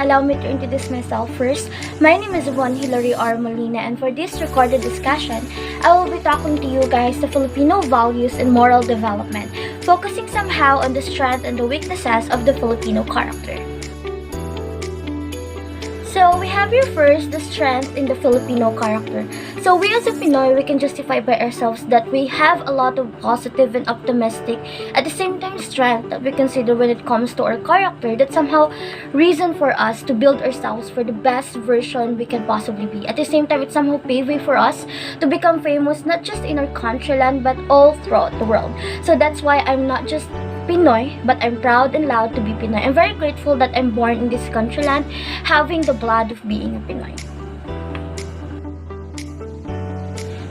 allow me to introduce myself first. My name is Yvonne Hilary R. Molina, and for this recorded discussion, I will be talking to you guys the Filipino values and moral development, focusing somehow on the strengths and the weaknesses of the Filipino character. So we have here first the strength in the Filipino character. So we as a Pinoy, we can justify by ourselves that we have a lot of positive and optimistic, at the same time strength that we consider when it comes to our character, that somehow reason for us to build ourselves for the best version we can possibly be. At the same time, it somehow pave way for us to become famous not just in our country land but all throughout the world. So that's why I'm not just Pinoy, but I'm proud and loud to be Pinoy. I'm very grateful that I'm born in this country land, having the blood of being a Pinoy.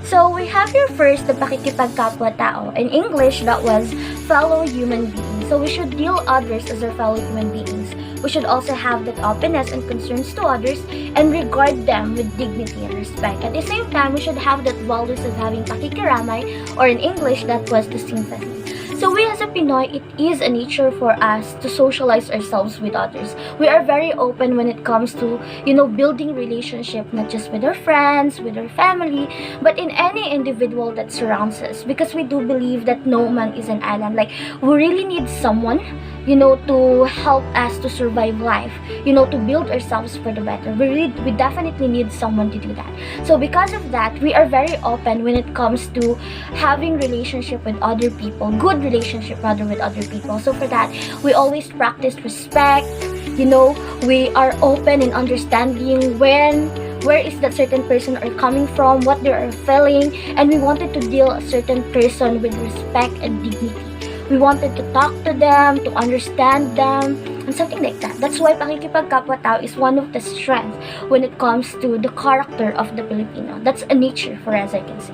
So we have here first the pakikipagkapwa-tao. In English, that was fellow human beings. So we should deal others as our fellow human beings. We should also have that openness and concerns to others and regard them with dignity and respect. At the same time, we should have that values of having pakikiramay, or in English, that was the sympathy. So we as a Pinoy, it is a nature for us to socialize ourselves with others. We are very open when it comes to, building relationship, not just with our friends, with our family, but in any individual that surrounds us. Because we do believe that no man is an island. Like, we really need someone, to help us to survive life, to build ourselves for the better. We definitely need someone to do that. So because of that, we are very open when it comes to having relationship with other people, good relationship rather with other people. So for that, we always practice respect. We are open in understanding where is that certain person are coming from, what they are feeling, and we wanted to deal a certain person with respect and dignity. We wanted to talk to them, to understand them, and something like that. That's why pakikipagkapwa-tao is one of the strengths when it comes to the character of the Filipino. That's a nature for us, I can say.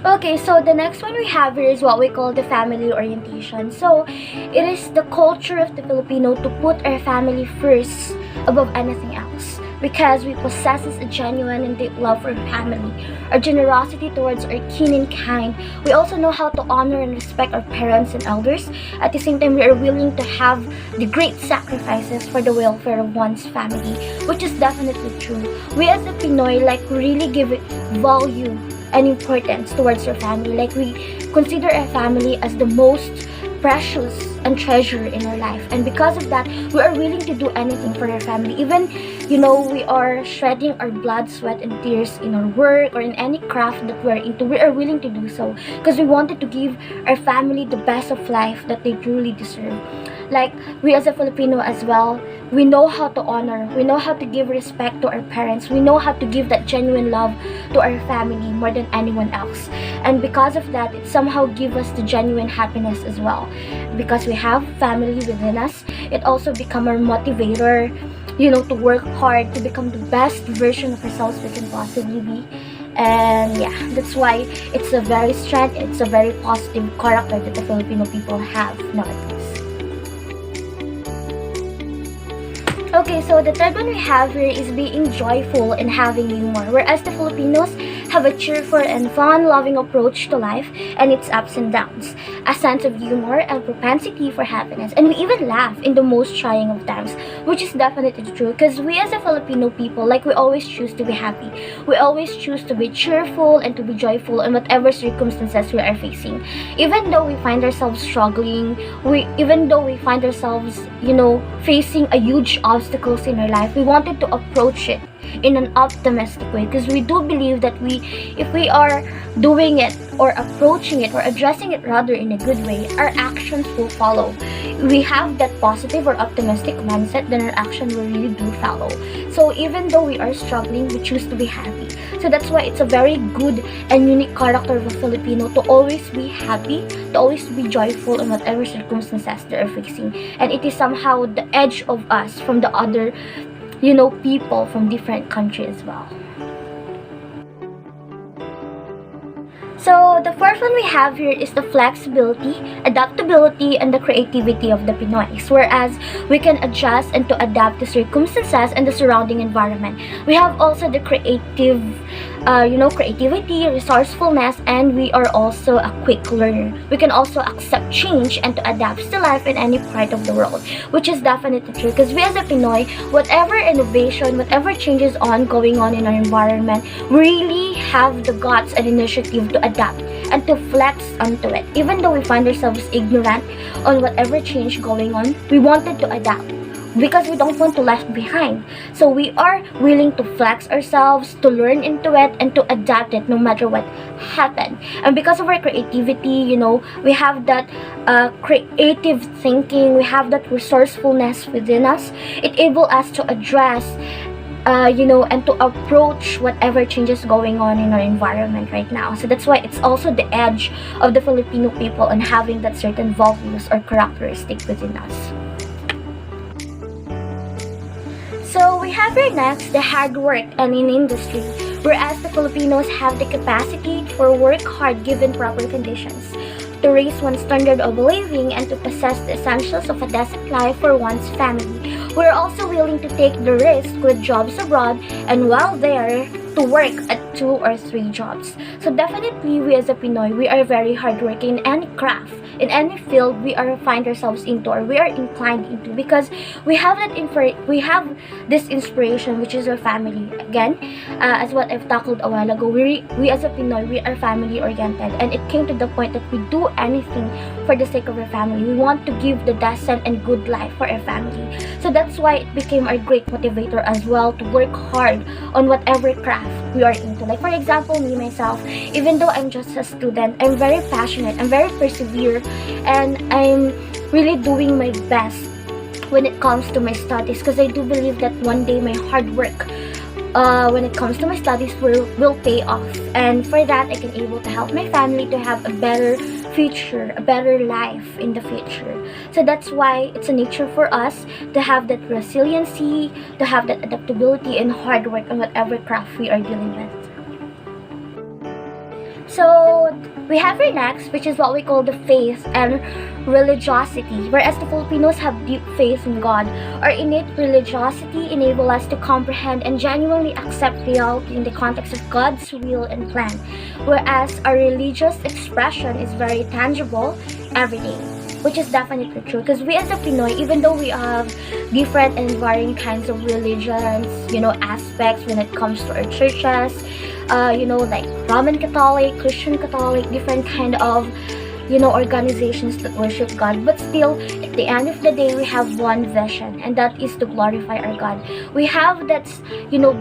Okay, so the next one we have here is what we call the family orientation. So, it is the culture of the Filipino to put our family first above anything else, because we possess a genuine and deep love for our family, our generosity towards our kin and kind. We also know how to honor and respect our parents and elders. At the same time, we are willing to have the great sacrifices for the welfare of one's family, which is definitely true. We as a Pinoy, really give value and importance towards our family. Like, we consider our family as the most precious and treasure in our life, and because of that, we are willing to do anything for our family. Even we are shedding our blood, sweat, and tears in our work or in any craft that we're into. We are willing to do so because we wanted to give our family the best of life that they truly deserve. Like, we as a Filipino as well, we know how to honor, we know how to give respect to our parents, we know how to give that genuine love to our family more than anyone else. And because of that, it somehow gives us the genuine happiness as well. Because we have family within us, it also becomes our motivator, to work hard to become the best version of ourselves we can possibly be. And yeah, that's why it's a very strength, it's a very positive character that the Filipino people have nowadays. Okay, so the third one we have here is being joyful and having humor. Whereas the Filipinos have a cheerful and fun, loving approach to life and its ups and downs, a sense of humor and propensity for happiness, and we even laugh in the most trying of times, which is definitely true because we as a Filipino people, we always choose to be happy. We always choose to be cheerful and to be joyful in whatever circumstances we are facing. Even though we find ourselves struggling, even though we find ourselves, facing a huge obstacles in our life, we wanted to approach it in an optimistic way because we do believe that if we are doing it or approaching it or addressing it rather in a good way, our actions will follow. We have that positive or optimistic mindset, then our action will really do follow. So even though we are struggling, we choose to be happy. So that's why it's a very good and unique character of a Filipino to always be happy, to always be joyful in whatever circumstances they are facing. And it is somehow the edge of us from the other, people from different countries as well. So the fourth one we have here is the flexibility, adaptability, and the creativity of the Pinoys. Whereas we can adjust and to adapt to circumstances and the surrounding environment. We have also the creativity, resourcefulness, and we are also a quick learner. We can also accept change and to adapt to life in any part of the world, which is definitely true. Because we as a Pinoy, whatever innovation, whatever changes on going on in our environment, we really have the guts and initiative to adapt and to flex onto it. Even though we find ourselves ignorant on whatever change going on, we wanted to adapt because we don't want to left behind. So we are willing to flex ourselves, to learn into it, and to adapt it no matter what happen. And because of our creativity, we have that creative thinking, we have that resourcefulness within us. It able us to address and to approach whatever changes going on in our environment right now. So that's why it's also the edge of the Filipino people on having that certain values or characteristic within us. So we have here next the hard work and in industry, whereas the Filipinos have the capacity for work hard given proper conditions, to raise one's standard of living and to possess the essentials of a decent life for one's family. We're also willing to take the risk with jobs abroad and while there to work at 2 or 3 jobs. So definitely we as a Pinoy, we are very hardworking in any craft, in any field we are find ourselves into or we are inclined into, because we have this inspiration, which is our family. Again, as what I've tackled a while ago, we as a Pinoy, we are family oriented, and it came to the point that we do anything for the sake of our family. We want to give the decent and good life for our family. So that's why it became our great motivator as well to work hard on whatever craft we are into. Like for example, me myself, even though I'm just a student, I'm very passionate, I'm very persevere, and I'm really doing my best when it comes to my studies, because I do believe that one day my hard work when it comes to my studies will pay off, and for that I can able to help my family to have a better future, a better life in the future. So that's why it's a nature for us to have that resiliency, to have that adaptability and hard work on whatever craft we are dealing with. So we have here next, which is what we call the faith and religiosity. Whereas the Filipinos have deep faith in God, our innate religiosity enable us to comprehend and genuinely accept reality in the context of God's will and plan. Whereas our religious expression is very tangible every day, which is definitely true. Because we as a Pinoy, even though we have different and varying kinds of religions, aspects when it comes to our churches, like Roman Catholic, Christian Catholic, different kind of organizations that worship God, but still at the end of the day we have one vision, and that is to glorify our God. We have that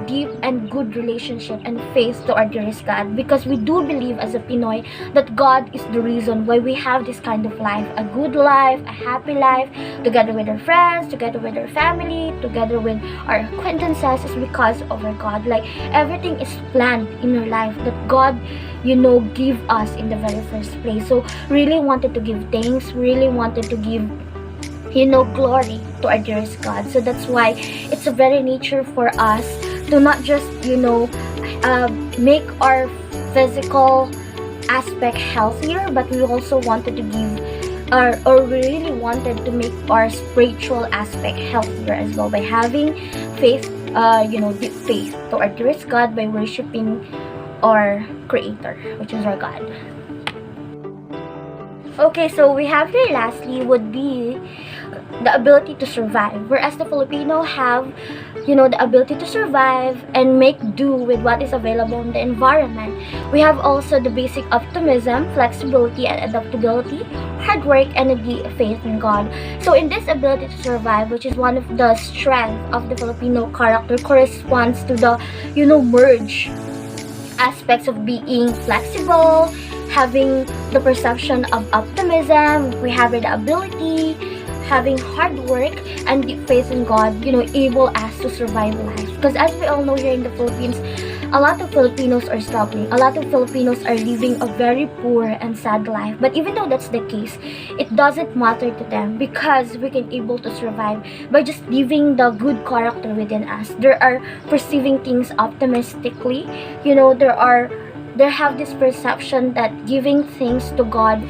deep and good relationship and faith to our dearest God, because we do believe as a Pinoy that God is the reason why we have this kind of life, a good life, a happy life, together with our friends, together with our family, together with our acquaintances, is because of our God. Like everything is planned in our life that God give us in the very first place. So really wanted to give thanks, really wanted to give glory to our dearest God. So that's why it's a very nature for us to not just make our physical aspect healthier, but we also wanted to give or we really wanted to make our spiritual aspect healthier as well by having faith, deep faith to our dearest God by worshiping our Creator, which is our God. Okay, so we have here lastly would be the ability to survive. Whereas the Filipino have, the ability to survive and make do with what is available in the environment. We have also the basic optimism, flexibility, and adaptability, hard work, and a deep faith in God. So in this ability to survive, which is one of the strengths of the Filipino character, corresponds to the, merge aspects of being flexible, having the perception of optimism, we have the ability, having hard work, and deep faith in God, able us to survive life. Because as we all know here in the Philippines, a lot of Filipinos are struggling. A lot of Filipinos are living a very poor and sad life. But even though that's the case, it doesn't matter to them because we can able to survive by just living the good character within us. There are perceiving things optimistically. There are they have this perception that giving things to God,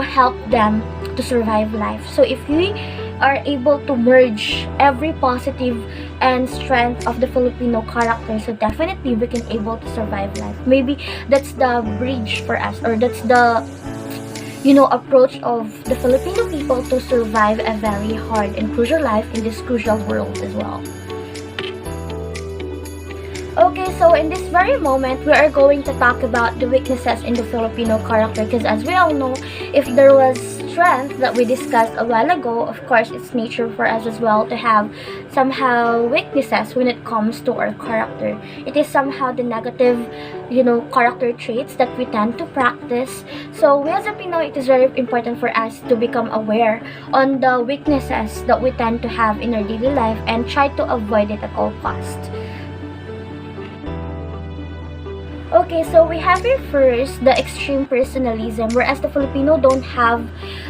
help them to survive life. So if we are able to merge every positive and strength of the Filipino character, so definitely we can able to survive life. Maybe that's the bridge for us, or that's the approach of the Filipino people to survive a very hard and crucial life in this crucial world as well. Okay, so in this very moment, we are going to talk about the weaknesses in the Filipino character, because as we all know, if there was strength that we discussed a while ago, of course, it's nature for us as well to have somehow weaknesses when it comes to our character. It is somehow the negative, character traits that we tend to practice. So we as a Pinoy, it is very important for us to become aware on the weaknesses that we tend to have in our daily life and try to avoid it at all costs. Okay, so we have here first the extreme personalism, whereas the Filipino don't have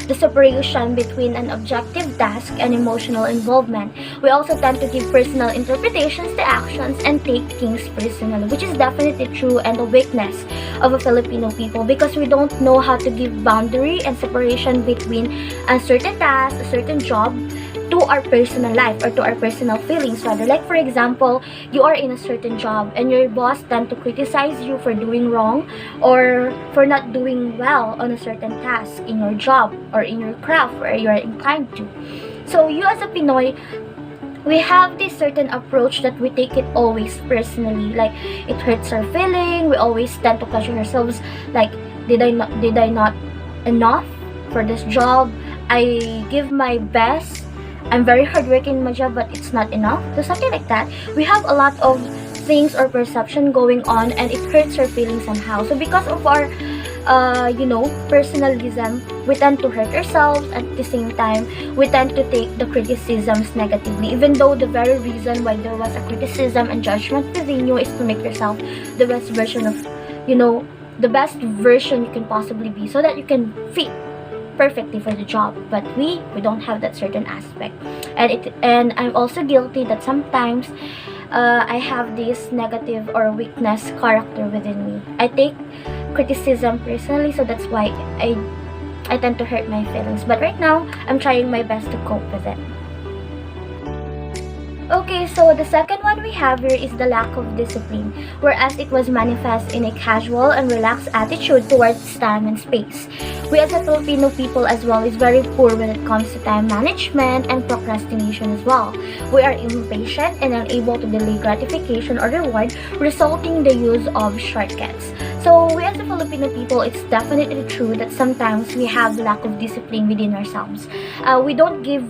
the separation between an objective task and emotional involvement. We also tend to give personal interpretations to actions and take things personally, which is definitely true and a weakness of a Filipino people, because we don't know how to give boundary and separation between a certain task, a certain job, to our personal life or to our personal feelings rather. Like for example, you are in a certain job and your boss tend to criticize you for doing wrong or for not doing well on a certain task in your job or in your craft where you are inclined to. So you as a Pinoy, we have this certain approach that we take it always personally, like it hurts our feeling. We always tend to question ourselves, like did I not enough for this job? I give my best, I'm very hardworking in my job, but it's not enough. So something like that. We have a lot of things or perception going on, and it hurts our feelings somehow. So because of our, personalism, we tend to hurt ourselves. At the same time, we tend to take the criticisms negatively, even though the very reason why there was a criticism and judgment within you is to make yourself the best version of, the best version you can possibly be, so that you can fit perfectly for the job. But we don't have that certain aspect, and I'm also guilty that sometimes I have this negative or weakness character within me. I take criticism personally, so that's why I tend to hurt my feelings. But right now, I'm trying my best to cope with it. Okay, so the second one we have here is the lack of discipline, whereas it was manifest in a casual and relaxed attitude towards time and space. We as a Filipino people as well is very poor when it comes to time management and procrastination as well. We are impatient and unable to delay gratification or reward, resulting in the use of shortcuts. So we as a Filipino people, it's definitely true that sometimes we have lack of discipline within ourselves. We don't give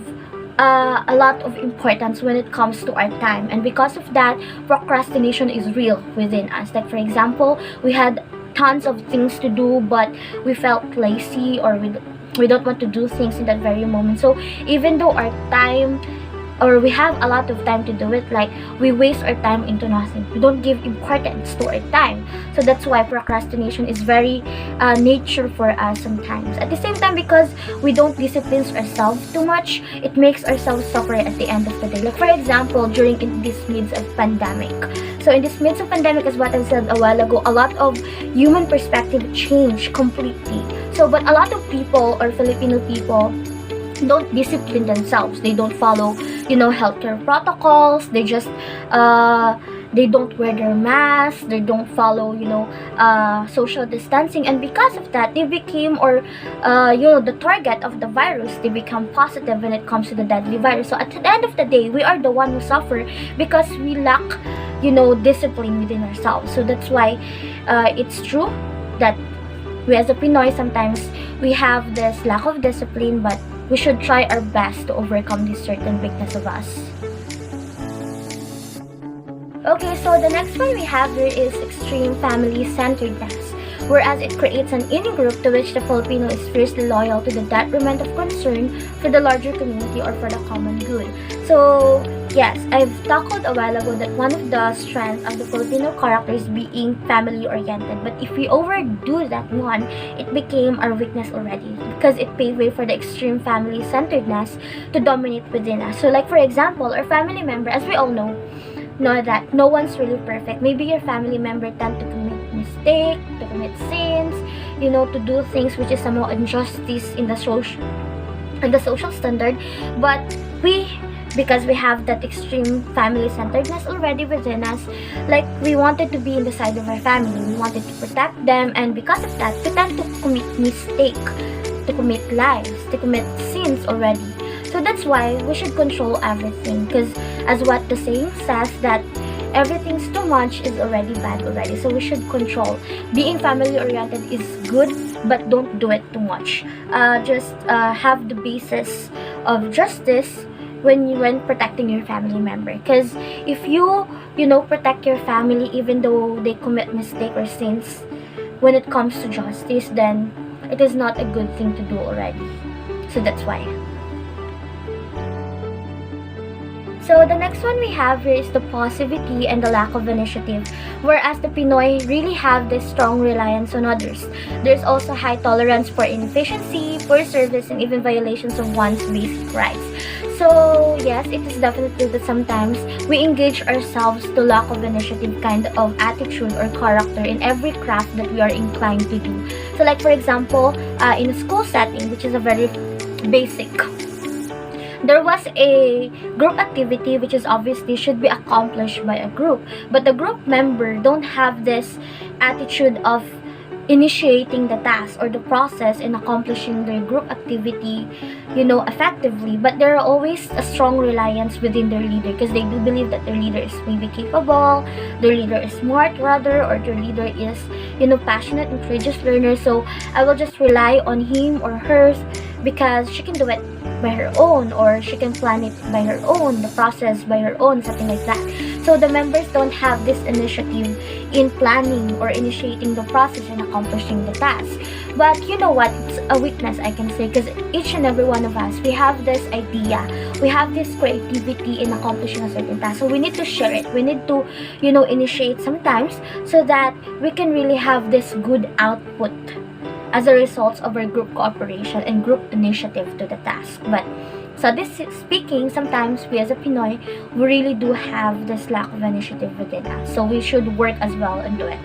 a lot of importance when it comes to our time, and because of that, procrastination is real within us. Like for example, we had tons of things to do, but we felt lazy, or we don't want to do things in that very moment. So even though our time, or we have a lot of time to do it, like we waste our time into nothing. We don't give importance to our time. So that's why procrastination is very nature for us sometimes. At the same time, because we don't discipline ourselves too much, it makes ourselves suffer at the end of the day. Like for example, during in this midst of pandemic. So in this midst of pandemic, as what I said a while ago, a lot of human perspective changed completely. So but a lot of people, or Filipino people, don't discipline themselves. They don't follow, healthcare protocols. They just they don't wear their masks. They don't follow, social distancing, and because of that, they became, or the target of the virus. They become positive when it comes to the deadly virus. So at the end of the day, we are the one who suffer because we lack, discipline within ourselves. So that's why it's true that we as a Pinoy, sometimes we have this lack of discipline, but we should try our best to overcome this certain weakness of us. Okay, so the next one we have here is extreme family-centeredness, whereas it creates an in-group to which the Filipino is fiercely loyal to the detriment of concern for the larger community or for the common good. So yes, I've tackled a while ago that one of the strengths of the Filipino character is being family-oriented. But if we overdo that one, it became our weakness already, because it paved way for the extreme family-centeredness to dominate within us. So like for example, our family member, as we all know that no one's really perfect. Maybe your family member tend to commit mistake, to commit sins, to do things which is somehow injustice in the social standard. But because we have that extreme family centeredness already within us, like we wanted to be in the side of our family, we wanted to protect them, and because of that, we tend to commit mistake, to commit lies, to commit sins already. So that's why we should control everything, because as what the saying says, that everything's too much is already bad already. So we should control. Being family oriented is good, but don't do it too much. Just have the basis of justice when protecting your family member, because if you protect your family even though they commit mistake or sins, when it comes to justice, then it is not a good thing to do already. So that's why. So the next one we have here is the passivity and the lack of initiative. Whereas the Pinoy really have this strong reliance on others, there's also high tolerance for inefficiency, poor service, and even violations of one's basic rights. So yes, it is definitely that sometimes we engage ourselves to lack of initiative kind of attitude or character in every craft that we are inclined to do. So like for example, in a school setting, which is a very basic, there was a group activity which is obviously should be accomplished by a group, but the group member don't have this attitude of initiating the task or the process in accomplishing their group activity effectively. But there are always a strong reliance within their leader, because they do believe that their leader is maybe capable, their leader is smart rather, or their leader is passionate and courageous learner. So I will just rely on him or her because she can do it by her own, or she can plan it by her own, the process by her own, something like that. So the members don't have this initiative in planning or initiating the process and accomplishing the task. But you know what, it's a weakness, I can say, because each and every one of us, we have this idea, we have this creativity in accomplishing a certain task. So we need to share it, we need to initiate sometimes, so that we can really have this good output as a result of our group cooperation and group initiative to the task. But so this speaking, sometimes we as a Pinoy, we really do have this lack of initiative within us. So we should work as well and do it.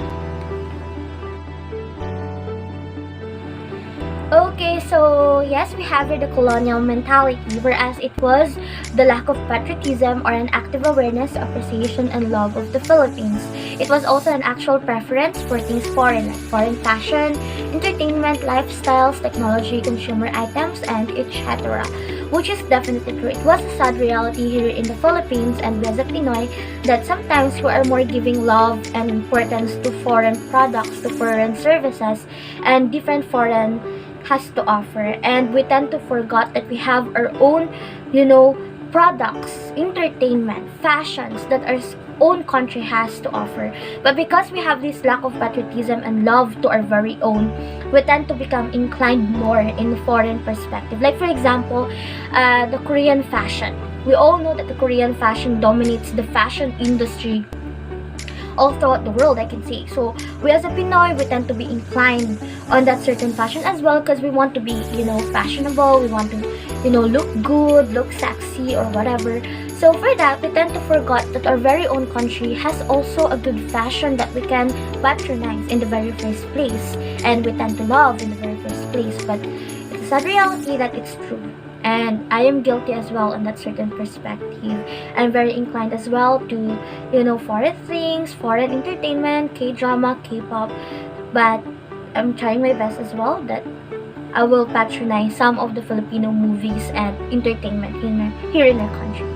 Okay, so yes, we have here the colonial mentality, whereas it was the lack of patriotism or an active awareness, appreciation, and love of the Philippines. It was also an actual preference for things foreign, like foreign fashion, entertainment, lifestyles, technology, consumer items, and etc. Which is definitely true. It was a sad reality here in the Philippines and we as a Pinoy that sometimes we are more giving love and importance to foreign products, to foreign services, and different foreign has to offer, and we tend to forget that we have our own products, entertainment, fashions that our own country has to offer. But because we have this lack of patriotism and love to our very own, we tend to become inclined more in the foreign perspective. Like for example, the Korean fashion. We all know that the Korean fashion dominates the fashion industry all throughout the world, I can say. So we as a Pinoy, we tend to be inclined on that certain fashion as well, because we want to be fashionable, we want to look good, look sexy, or whatever. So for that, we tend to forget that our very own country has also a good fashion that we can patronize in the very first place, and we tend to love in the very first place. But it's a sad reality that it's true, and I am guilty as well in that certain perspective. I'm very inclined as well to foreign things, foreign entertainment, K-drama, K-pop, but I'm trying my best as well that I will patronize some of the Filipino movies and entertainment here in our country.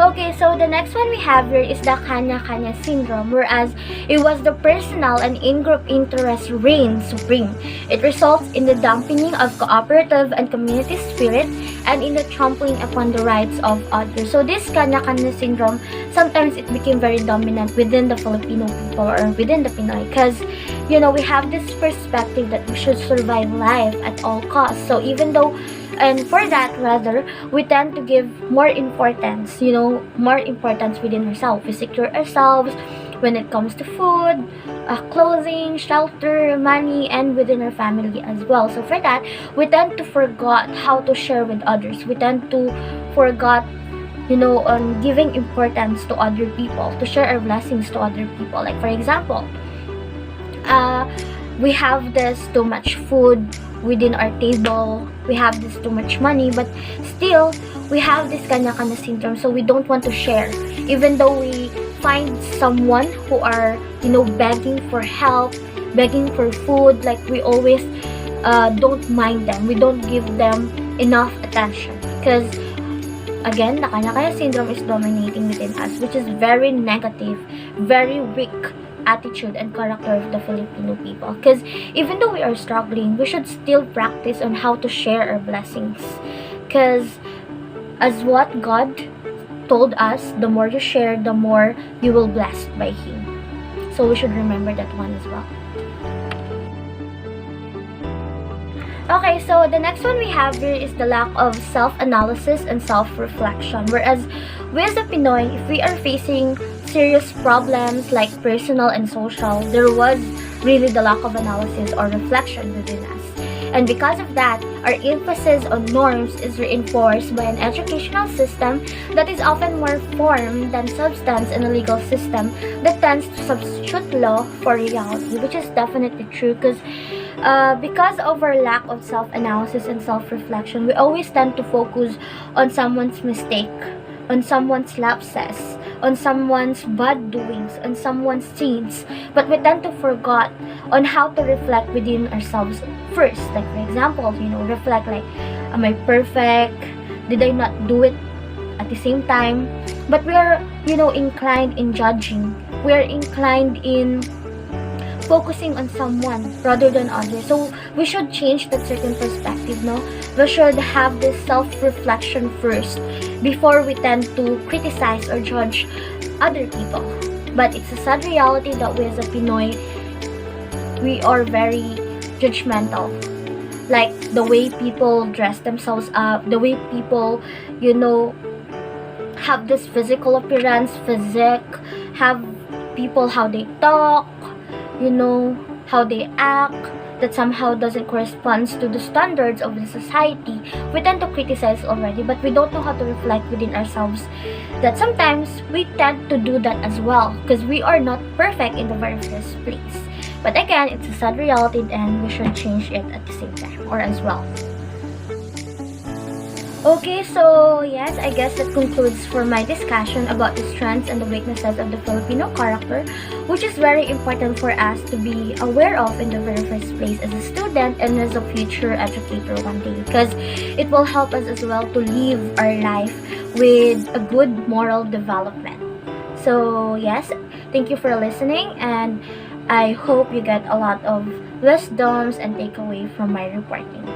Okay, so the next one we have here is the kanya-kanya syndrome, whereas it was the personal and in-group interest reign supreme. It results in the dampening of cooperative and community spirit and in the trampling upon the rights of others. So this kanya-kanya syndrome, sometimes it became very dominant within the Filipino people or within the Pinoy, because we have this perspective that we should survive life at all costs. So even though for that, rather, we tend to give more importance, more importance within ourselves. We secure ourselves when it comes to food, clothing, shelter, money, and within our family as well. So for that, we tend to forget how to share with others. We tend to forget on giving importance to other people, to share our blessings to other people. Like for example, we have this too much food within our table, we have this too much money, but still we have this kanya-kanya syndrome, so we don't want to share, even though we find someone who are begging for help, begging for food. Like we always don't mind them, we don't give them enough attention, because again, the kanya-kanya syndrome is dominating within us, which is very negative, very weak attitude and character of the Filipino people. Because even though we are struggling, we should still practice on how to share our blessings. Because as what God told us, the more you share, the more you will be blessed by Him. So we should remember that one as well. Okay, so the next one we have here is the lack of self-analysis and self-reflection. Whereas we as a Pinoy, if we are facing serious problems like personal and social, there was really the lack of analysis or reflection within us. And because of that, our emphasis on norms is reinforced by an educational system that is often more form than substance, and a legal system that tends to substitute law for reality, which is definitely true. Because of our lack of self-analysis and self-reflection, we always tend to focus on someone's mistake, on someone's lapses, on someone's bad doings, on someone's sins, but we tend to forget on how to reflect within ourselves first. Like for example, reflect like, am I perfect? Did I not do it at the same time? But we are, inclined in judging. We are inclined in focusing on someone rather than others. So we should change that certain perspective, no? We should have this self-reflection first before we tend to criticize or judge other people. But it's a sad reality that we as a Pinoy, we are very judgmental. Like the way people dress themselves up, the way people, have this physical appearance, have people how they talk, how they act, that somehow doesn't correspond to the standards of the society. We tend to criticize already, but we don't know how to reflect within ourselves that sometimes we tend to do that as well, because we are not perfect in the very first place. But again, it's a sad reality and we should change it at the same time or as well. Okay, so yes, I guess that concludes for my discussion about the strengths and the weaknesses of the Filipino character, which is very important for us to be aware of in the very first place as a student and as a future educator one day, because it will help us as well to live our life with a good moral development. So yes, thank you for listening, and I hope you get a lot of wisdoms and takeaway from my reporting.